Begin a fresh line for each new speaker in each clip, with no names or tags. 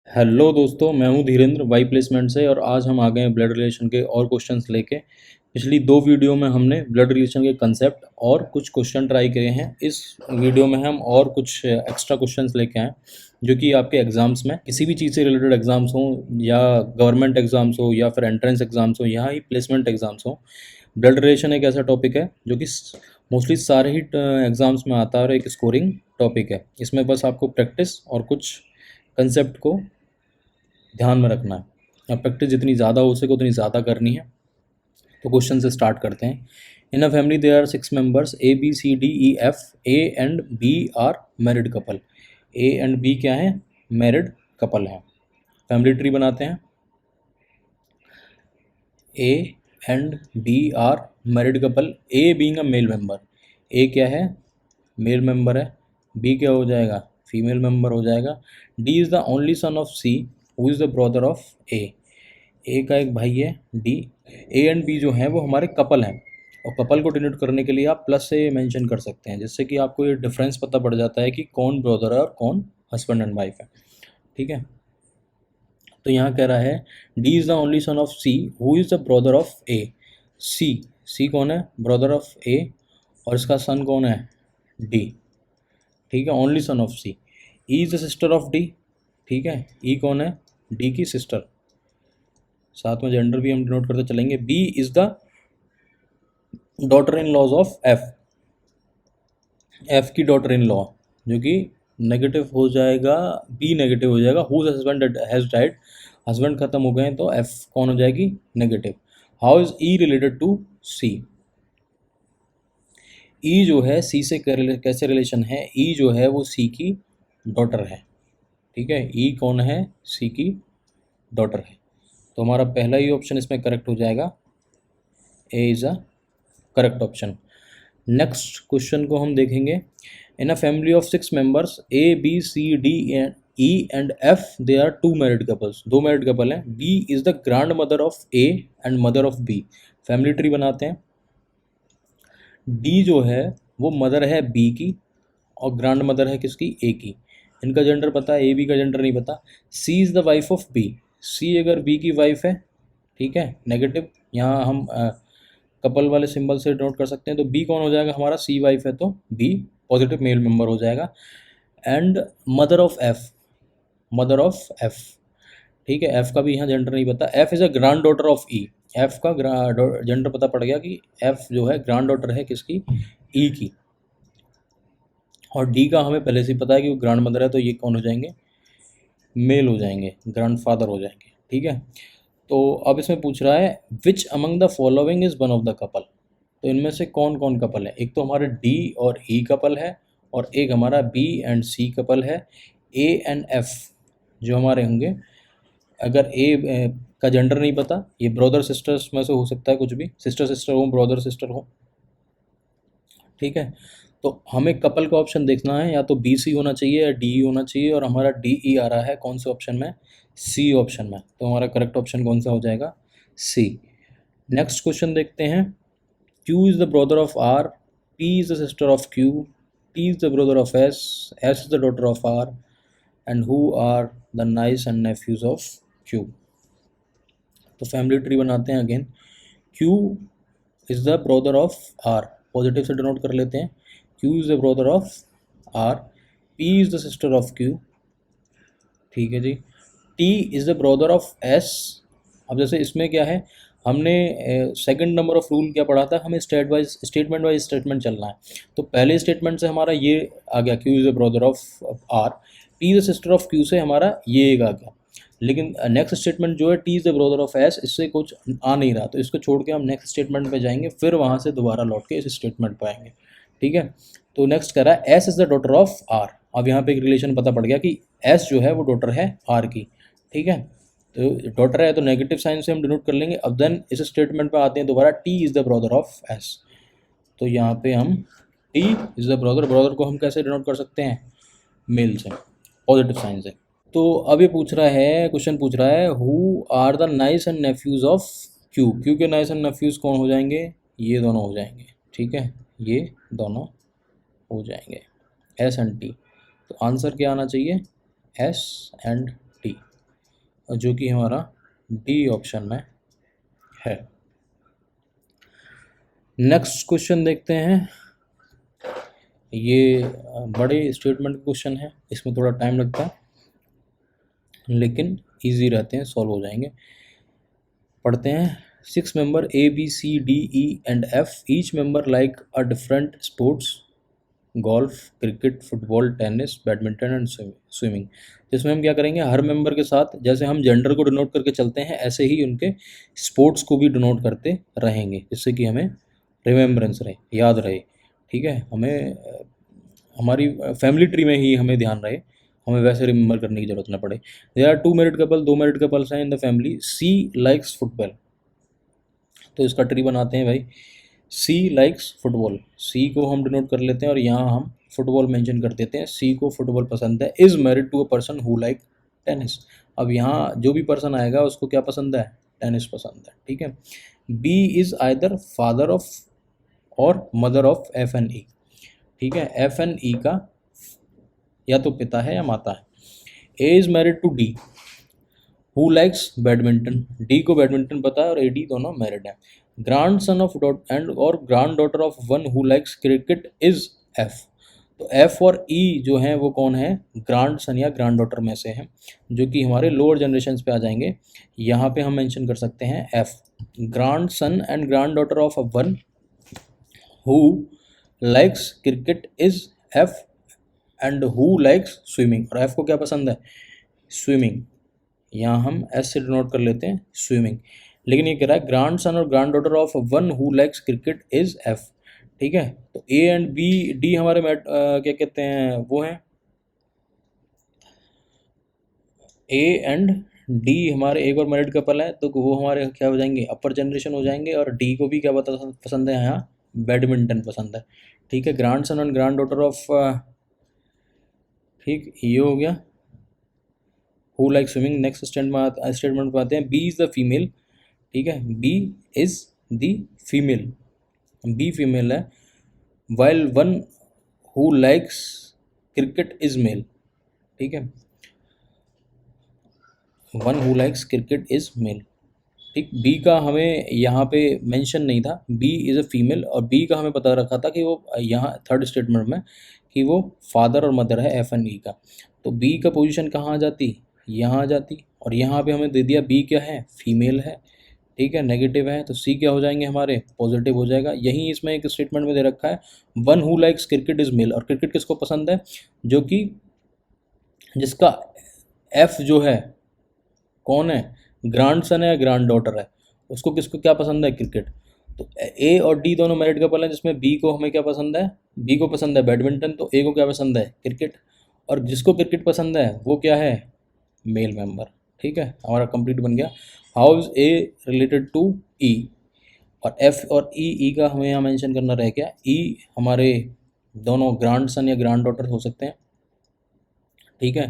Hello दोस्तों, मैं हूं धीरेन्द्र वाई प्लेसमेंट से और आज हम आ गए हैं ब्लड रिलेशन के और क्वेश्चंस लेके। पिछली दो वीडियो में हमने ब्लड रिलेशन के कंसेप्ट और कुछ क्वेश्चन ट्राई किए हैं। इस वीडियो में हम और कुछ एक्स्ट्रा क्वेश्चंस लेके आए जो कि आपके एग्जाम्स में किसी भी चीज़ से रिलेटेड एग्जाम्स हों या गवर्नमेंट एग्जाम्स हो या फिर एंट्रेंस एग्जाम्स हो या ही प्लेसमेंट एग्जाम्स हो। ब्लड रिलेशन एक ऐसा टॉपिक है जो कि मोस्टली सारे ही एग्जाम्स में आता है और एक स्कोरिंग टॉपिक है। इसमें बस आपको प्रैक्टिस और कुछ कंसेप्ट को ध्यान में रखना है। अब प्रैक्टिस जितनी ज़्यादा हो सके उतनी ज़्यादा करनी है। तो क्वेश्चन से स्टार्ट करते हैं। In a family there are 6 members A B C D E F. A and B are married couple. A and B क्या है? मैरिड कपल है। फैमिली ट्री बनाते हैं। A and B are married couple. A being a male member. A क्या है? Male member है। B क्या हो जाएगा? फीमेल मेंबर हो जाएगा। D is the only son of C who is the brother of A. A का एक भाई है डी। ए एंड बी जो हैं वो हमारे कपल हैं और कपल को डिनोट करने के लिए आप प्लस से मेंशन कर सकते हैं, जिससे कि आपको ये डिफरेंस पता पड़ जाता है कि कौन ब्रदर है और कौन हस्बैंड एंड वाइफ है। ठीक है, तो यहाँ कह रहा है D is the only son of C who is the brother of A. C C कौन है? Brother of A. और इसका सन कौन है? डी। ठीक है, only son of C. E is the sister of D. ठीक है, ई कौन है? डी की सिस्टर। साथ में जेंडर भी हम डिनोट करते चलेंगे। B is the daughter in laws of F. F की डॉटर इन लॉ जो कि नेगेटिव हो जाएगा, बी नेगेटिव हो जाएगा। Whose husband has died. Husband खत्म हो गए तो एफ कौन हो जाएगी? Negative. How is E related to C? E जो है सी से कैसे रिलेशन है? ई जो है वो सी की डॉटर है। ठीक है, ई कौन है? सी की डॉटर है। तो हमारा पहला ही ऑप्शन इसमें करेक्ट हो जाएगा। A is a correct option. Next question को हम देखेंगे। In a family of 6 members A B C D E and F they are 2 married couples. दो मैरिड कपल हैं। B is the grandmother of A and mother of B. Family tree बनाते हैं। D जो है वो mother है B की और ग्रैंड मदर है किसकी? ए की। इनका जेंडर पता है, ए बी का जेंडर नहीं पता। C is the wife of B. C अगर बी की वाइफ है, ठीक है, नेगेटिव, यहाँ हम कपल वाले सिंबल से नोट कर सकते हैं। तो बी कौन हो जाएगा हमारा? सी वाइफ है तो बी पॉजिटिव मेल मेंबर हो जाएगा। And mother of F. Mother of F. ठीक है, एफ का भी यहाँ जेंडर नहीं पता। F is a grand daughter of E. F का जेंडर पता पड़ गया कि एफ जो है ग्रैंड डॉटर है किसकी? ई की। और डी का हमें पहले से ही पता है कि वो ग्रैंड मदर है, तो ये कौन हो जाएंगे? मेल हो जाएंगे, ग्रैंड फादर हो जाएंगे। ठीक है, तो अब इसमें पूछ रहा है which among the following is one of the couple. तो इनमें से कौन कौन कपल है? एक तो हमारे डी और ई कपल है और एक हमारा बी एंड सी कपल है। ए एंड एफ जो हमारे होंगे, अगर ए का जेंडर नहीं पता, ये ब्रदर सिस्टर्स में से हो सकता है, कुछ भी सिस्टर सिस्टर हो, ब्रदर सिस्टर हो। ठीक है, तो हमें कपल का ऑप्शन देखना है, या तो बी सी होना चाहिए या डी ई होना चाहिए, और हमारा डी ई आ रहा है कौन से ऑप्शन में? सी ऑप्शन में। तो हमारा करेक्ट ऑप्शन कौन सा हो जाएगा? सी। नेक्स्ट क्वेश्चन देखते हैं। Q is the brother of R. P is the sister of Q. T is the brother of S. S is the daughter of R. And who are the niece and nephews of Q. तो family tree बनाते हैं again. Q is the brother of R, positive से denote कर लेते हैं। Q is the brother of R. P is the sister of Q. ठीक है जी। T is the brother of S. अब जैसे इसमें क्या है, हमने सेकंड नंबर ऑफ रूल क्या पढ़ा था, हमें स्टेटमेंट वाइज स्टेटमेंट चलना है। तो पहले स्टेटमेंट से हमारा ये आ गया, Q is the brother of R. T is the sister of Q से हमारा ये एक आ गया। लेकिन नेक्स्ट स्टेटमेंट जो है T is the brother of S, इससे कुछ आ नहीं रहा, तो इसको छोड़ के हम नेक्स्ट स्टेटमेंट पे जाएंगे, फिर वहाँ से दोबारा लौट के इस स्टेटमेंट पे आएंगे। ठीक है, तो नेक्स्ट कह रहा है S is the daughter of R. अब यहाँ पे एक रिलेशन पता पड़ गया कि एस जो है वो डॉटर है आर की। ठीक है, तो डॉटर है तो नेगेटिव साइन से हम डिनोट कर लेंगे। अब देन इस स्टेटमेंट पे आते हैं दोबारा, T is the brother of S. तो यहाँ पे हम T is the brother, brother को हम कैसे डिनोट कर सकते हैं? मेल से, पॉजिटिव साइन से। तो अब ये पूछ रहा है, क्वेश्चन पूछ रहा है who are the niece and nephews of Q. Q के नाइस एंड नेफ्यूज कौन हो जाएंगे? ये दोनों हो जाएंगे। ठीक है, ये दोनों हो जाएंगे, एस एंड टी। तो आंसर क्या आना चाहिए? S and T. जो कि हमारा डी ऑप्शन में है। नेक्स्ट क्वेश्चन देखते हैं। ये बड़े स्टेटमेंट क्वेश्चन है, इसमें थोड़ा टाइम लगता है लेकिन इजी रहते हैं, सॉल्व हो जाएंगे। पढ़ते हैं। 6 member A B C D E and F, each member like a different sports, golf, cricket, football, tennis, badminton and swimming. इसमें हम क्या करेंगे, हर मेंबर के साथ जैसे हम जेंडर को डिनोट करके चलते हैं ऐसे ही उनके स्पोर्ट्स को भी डिनोट करते रहेंगे, जिससे कि हमें रिमेम्बरेंस रहे, याद रहे। ठीक है, हमें हमारी फैमिली ट्री में ही हमें ध्यान रहे, हमें वैसे रिमेंबर करने की जरूरत ना पड़े। There are 2 married couple, 2 married couples हैं in the family. C likes football, तो इसका ट्री बनाते हैं भाई। सी लाइक्स फुटबॉल, सी को हम डिनोट कर लेते हैं और यहाँ हम फुटबॉल मेंशन कर देते हैं। सी को फुटबॉल पसंद है। Is married to a person who like tennis, अब यहाँ जो भी पर्सन आएगा उसको क्या पसंद है, टेनिस पसंद है। ठीक है। B is either father of और mother of F and E. ठीक है, एफ एंड ई का या तो पिता है या माता है। A is married to D who likes badminton, D को बैडमिंटन पता है और ए डी दोनों मैरिड है। Grandson of dot and और granddaughter of one who likes cricket is F, तो एफ और ई जो हैं वो कौन है, ग्रांड सन या ग्रांड डॉटर में से हैं, जो कि हमारे लोअर जनरेशन पे आ जाएंगे। यहाँ पे हम मेंशन कर सकते हैं F, grandson and granddaughter of one who likes cricket is F and who likes swimming, और एफ को क्या पसंद है, स्विमिंग, यहाँ हम एस से डिनोट कर लेते हैं स्विमिंग। लेकिन ये कह रहा है ग्रांड सन और granddaughter of one who likes cricket is F. ठीक है, तो ए एंड बी डी हमारे क्या कहते हैं वो हैं, ए एंड डी हमारे एक और मैरिड कपल है, तो वो हमारे क्या हो जाएंगे, अपर जनरेशन हो जाएंगे। और डी को भी क्या पसंद है, यहाँ बैडमिंटन पसंद है। ठीक है, grandson and granddaughter of, ठीक ये हो गया who like swimming. Next statement पे आते हैं। बी इज़ द फीमेल, ठीक है, B is the female, B female है। While one who likes cricket is male, ठीक है, one who likes cricket is male. ठीक, बी का हमें यहाँ पे मेंशन नहीं था, बी इज़ अ फीमेल, और बी का हमें पता रखा था कि वो यहाँ थर्ड स्टेटमेंट में कि वो फादर और मदर है एफ एंड ई का। तो बी का पोजीशन कहाँ आ जाती, यहाँ आ जाती, और यहाँ पे हमें दे दिया बी क्या है, फीमेल है। ठीक है, नेगेटिव है, तो सी क्या हो जाएंगे हमारे, पॉजिटिव हो जाएगा। यही इसमें एक स्टेटमेंट में दे रखा है one who likes cricket is mail, और क्रिकेट किसको पसंद है, जो कि जिसका एफ जो है कौन है, ग्रांड सन है या ग्रांड डॉटर है, उसको किसको क्या पसंद है, क्रिकेट। तो ए और डी दोनों मैरिड कपल हैं, जिसमें बी को हमें क्या पसंद है, बी को पसंद है बैडमिंटन, तो ए को क्या पसंद है, क्रिकेट, और जिसको क्रिकेट पसंद है वो क्या है, मेल मेंबर। ठीक है, हमारा कंप्लीट बन गया। How is A related to E, और एफ और ई का हमें यहाँ मेंशन करना रह गया। ई हमारे दोनों ग्रांड सन या ग्रांड डॉटर हो सकते हैं। ठीक है,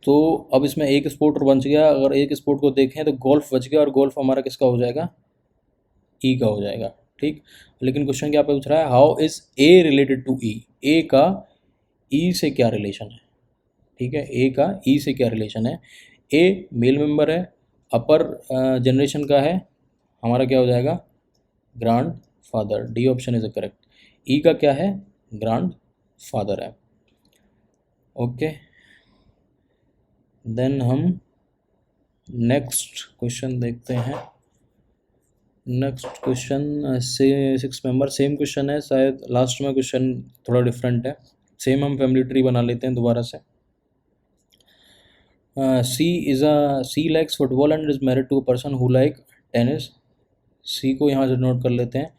तो अब इसमें एक स्पोर्ट और बच गया। अगर एक स्पोर्ट को देखें तो गोल्फ बच गया, और गोल्फ हमारा किसका हो जाएगा, ई का हो जाएगा। ठीक, लेकिन क्वेश्चन क्या पूछ रहा है, how is A related to E, A का ई से क्या रिलेशन है। ठीक है, ए का ई से क्या रिलेशन है। ए मेल मेंबर है, अपर जनरेशन का है, हमारा क्या हो जाएगा, grandfather, D option is correct. E का क्या है, ग्रांड फादर है। ओके, देन हम नेक्स्ट क्वेश्चन देखते हैं। नेक्स्ट क्वेश्चन से 6 मेंबर, सेम क्वेश्चन है, शायद लास्ट में क्वेश्चन थोड़ा डिफरेंट है। सेम हम फैमिली ट्री बना लेते हैं दोबारा से। C likes football and is married to a person who like tennis. C को यहाँ से नोट कर लेते हैं,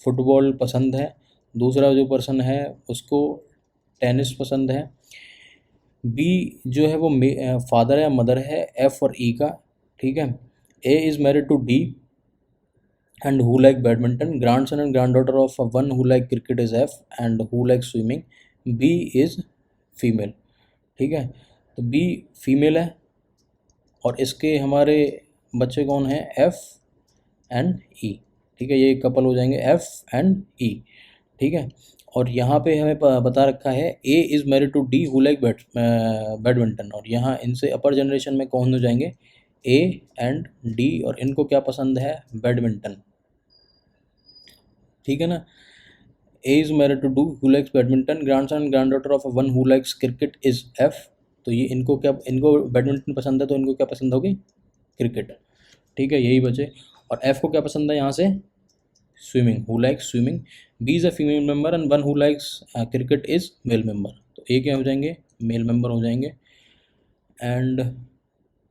फुटबॉल पसंद है, दूसरा जो पर्सन है उसको टेनिस पसंद है। बी जो है वो फादर या मदर है एफ और ई का। ठीक है, A is married to D and who like badminton, grandson and granddaughter of one who like cricket is F and who like swimming. B is female. ठीक है, तो B female है, और इसके हमारे बच्चे कौन हैं, एफ एंड ई। ठीक है, ये कपल हो जाएंगे एफ एंड ई। ठीक है, और यहाँ पे हमें बता रखा है A is married to D who like badminton, और यहाँ इनसे अपर जनरेशन में कौन हो जाएंगे, ए एंड डी, और इनको क्या पसंद है, बैडमिंटन। ठीक है ना। A is married to D who likes badminton, grandson granddaughter of one who likes cricket is F. तो ये इनको क्या, इनको बैडमिंटन पसंद है तो इनको क्या पसंद होगी, क्रिकेट। ठीक है, यही बचे। और एफ को क्या पसंद है यहाँ से, swimming, who likes swimming. B is a female member and one who likes cricket is male member. तो ए क्या हो जाएंगे, मेल मेंबर हो जाएंगे। एंड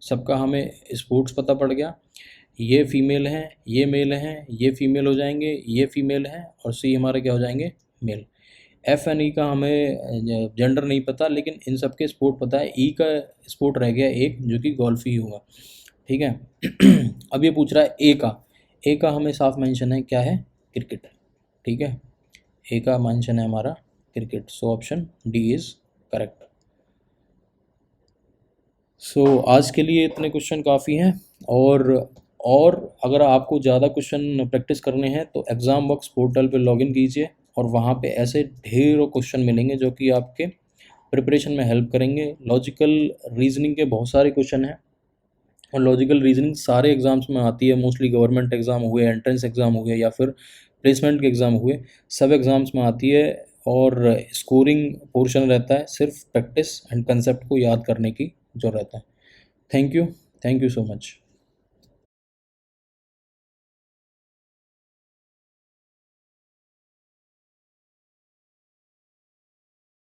सबका हमें स्पोर्ट्स पता पड़ गया। ये फीमेल हैं, ये मेल हैं, ये फीमेल हो जाएंगे, ये फीमेल हैं, और सी हमारे क्या हो जाएंगे, मेल। एफ एंड ई का हमें जेंडर नहीं पता, लेकिन इन सब के स्पोर्ट पता है। ई का स्पोर्ट रह गया एक, जो कि गोल्फ ही होगा। ठीक है। अब ये पूछ रहा है ए का। ए का हमें साफ मेंशन है, क्या है, क्रिकेट। ठीक है, ए का मेंशन है हमारा cricket, so option D is correct. So आज के लिए इतने क्वेश्चन काफ़ी हैं। और अगर आपको ज़्यादा क्वेश्चन प्रैक्टिस करने हैं तो एग्ज़ाम बॉक्स पोर्टल पे लॉगिन कीजिए, और वहाँ पे ऐसे ढेरों क्वेश्चन मिलेंगे जो कि आपके प्रिपरेशन में हेल्प करेंगे। लॉजिकल रीजनिंग के बहुत सारे क्वेश्चन हैं, और लॉजिकल रीजनिंग सारे एग्ज़ाम्स में आती है। मोस्टली गवर्नमेंट एग्ज़ाम हुए, एंट्रेंस एग्ज़ाम हुए, या फिर प्लेसमेंट के एग्ज़ाम हुए, सब एग्ज़ाम्स में आती है। और स्कोरिंग पोर्शन रहता है, सिर्फ प्रैक्टिस एंड कंसेप्ट को याद करने की जो रहता है। Thank you so much.